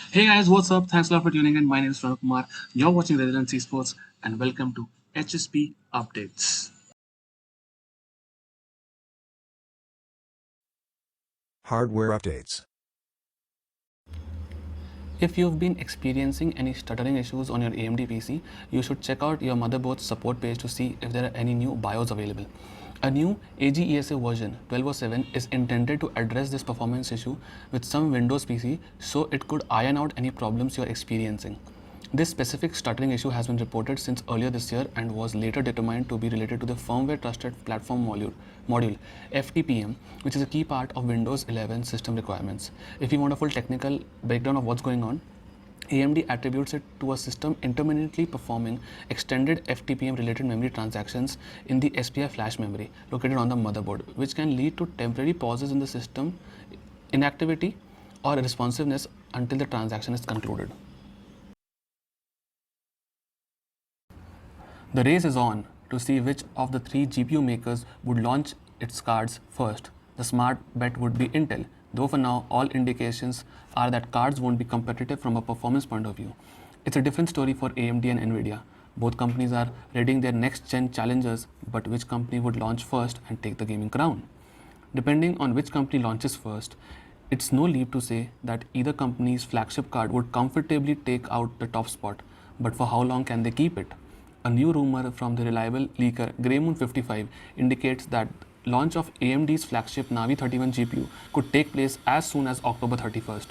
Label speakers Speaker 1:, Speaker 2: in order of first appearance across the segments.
Speaker 1: Hey guys, what's up? Thanks a lot for tuning in. My name is Pranav Kumar. You're watching Residency Sports, and welcome to HSP Updates.
Speaker 2: Hardware updates.
Speaker 3: If you've been experiencing any stuttering issues on your AMD PC, you should check out your motherboard's support page to see if there are any new BIOS available. A new AGESA version 1207 is intended to address this performance issue with some Windows PC so it could iron out any problems you're experiencing. This specific stuttering issue has been reported since earlier this year and was later determined to be related to the Firmware Trusted Platform module FTPM, which is a key part of Windows 11 system requirements. If you want a full technical breakdown of what's going on, AMD attributes it to a system intermittently performing extended FTPM related memory transactions in the SPI flash memory located on the motherboard, which can lead to temporary pauses in the system inactivity or responsiveness until the transaction is concluded. The race is on to see which of the three GPU makers would launch its cards first. The smart bet would be Intel, though for now all indications are that cards won't be competitive from a performance point of view. It's a different story for AMD and Nvidia. Both companies are readying their next gen challengers, but which company would launch first and take the gaming crown? Depending on which company launches first, it's no leap to say that either company's flagship card would comfortably take out the top spot, but for how long can they keep it? A new rumor from the reliable leaker GreyMoon55 indicates that launch of AMD's flagship Navi 31 GPU could take place as soon as October 31st.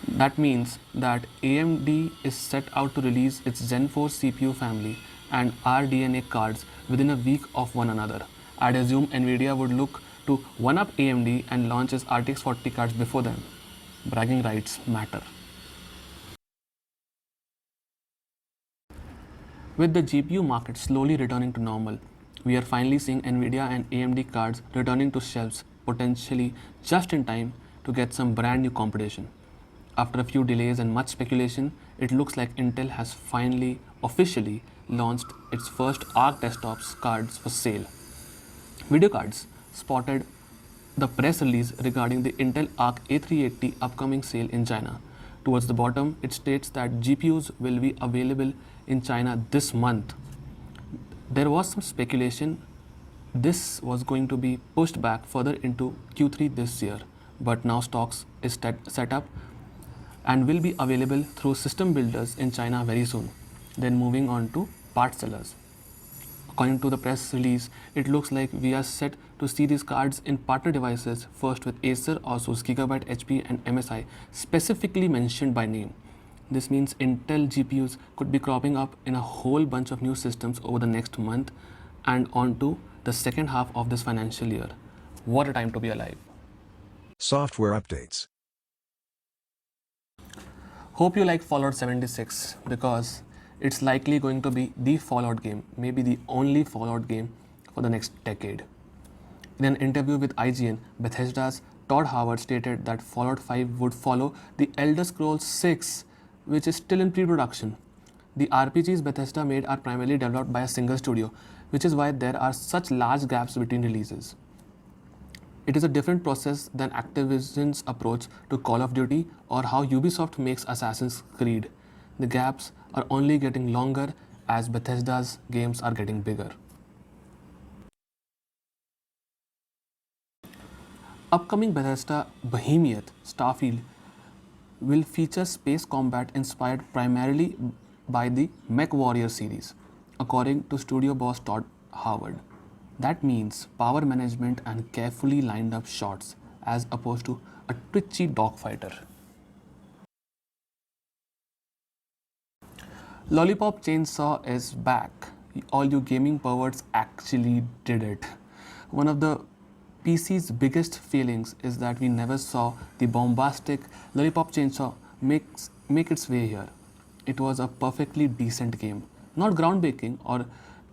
Speaker 3: That means that AMD is set out to release its Zen 4 CPU family and RDNA cards within a week of one another. I'd assume Nvidia would look to one up AMD and launch its RTX 40 cards before them. Bragging rights matter. With the GPU market slowly returning to normal, we are finally seeing Nvidia and AMD cards returning to shelves, potentially just in time to get some brand new competition. After a few delays and much speculation, it looks like Intel has finally officially launched its first ARC desktops cards for sale. Video cards spotted the press release regarding the Intel Arc A380 upcoming sale in China. Towards the bottom, it states that GPUs will be available in China this month. There was some speculation this was going to be pushed back further into Q3 this year, but now stocks is set up and will be available through system builders in China very soon. Then moving on to part sellers. According to the press release, it looks like we are set to see these cards in partner devices, first with Acer, Asus, Gigabyte, HP, and MSI, specifically mentioned by name. This means Intel GPUs could be cropping up in a whole bunch of new systems over the next month and on to the second half of this financial year. What a time to be alive!
Speaker 2: Software updates.
Speaker 3: Hope you like Fallout 76 because it's likely going to be the Fallout game, maybe the only Fallout game for the next decade. In an interview with IGN, Bethesda's Todd Howard stated that Fallout 5 would follow the Elder Scrolls 6, which is still in pre production. The RPGs Bethesda made are primarily developed by a single studio, which is why there are such large gaps between releases. It is a different process than Activision's approach to Call of Duty or how Ubisoft makes Assassin's Creed. The gaps are only getting longer as Bethesda's games are getting bigger. Upcoming Bethesda behemoth Starfield will feature space combat inspired primarily by the MechWarrior series, according to studio boss Todd Howard. That means power management and carefully lined up shots as opposed to a twitchy dogfighter. Lollipop Chainsaw is back. All you gaming perverts actually did it. One of the PC's biggest failings is that we never saw the bombastic Lollipop Chainsaw make its way here. It was a perfectly decent game, not groundbreaking or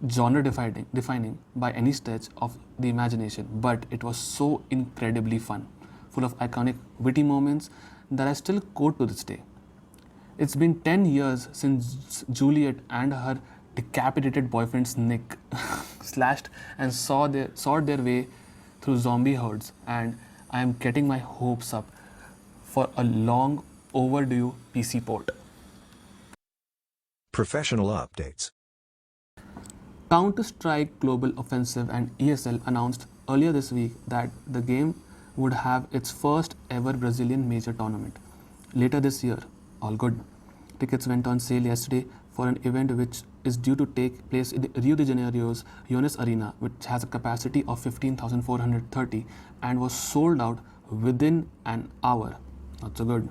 Speaker 3: genre defining by any stretch of the imagination, but it was so incredibly fun, full of iconic witty moments that I still quote to this day. It's been 10 years since Juliet and her decapitated boyfriend's Nick slashed and sawed their way through zombie hordes, and I am getting my hopes up for a long overdue PC port.
Speaker 2: Professional updates.
Speaker 3: Counter-Strike Global Offensive and ESL announced earlier this week that the game would have its first ever Brazilian major tournament later this year. All good. Tickets went on sale yesterday for an event which is due to take place in Rio de Janeiro's Jones Arena, which has a capacity of 15,430 and was sold out within an hour. Not so good.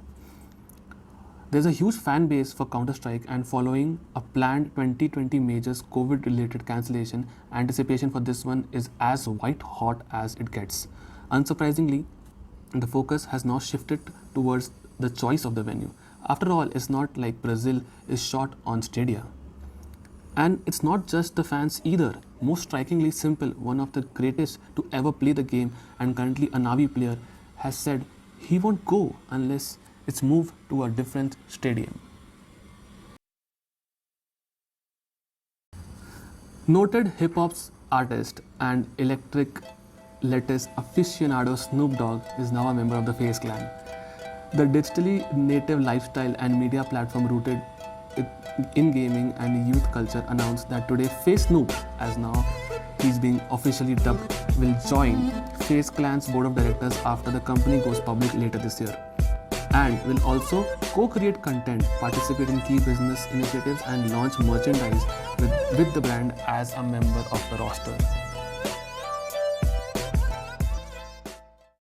Speaker 3: There's a huge fan base for Counter-Strike, and following a planned 2020 Majors COVID-related cancellation, anticipation for this one is as white hot as it gets. Unsurprisingly, the focus has now shifted towards the choice of the venue. After all, it's not like Brazil is short on stadia. And it's not just the fans either. Most strikingly simple, one of the greatest to ever play the game and currently a Navi player has said he won't go unless it's moved to a different stadium. Noted hip hop artist and electric lettuce aficionado Snoop Dogg is now a member of the Face Clan. The digitally native lifestyle and media platform rooted in gaming and youth culture announced that today Face Snoop, as now he's being officially dubbed, will join Face Clan's board of directors after the company goes public later this year, and will also co-create content, participate in key business initiatives and launch merchandise with the brand as a member of the roster.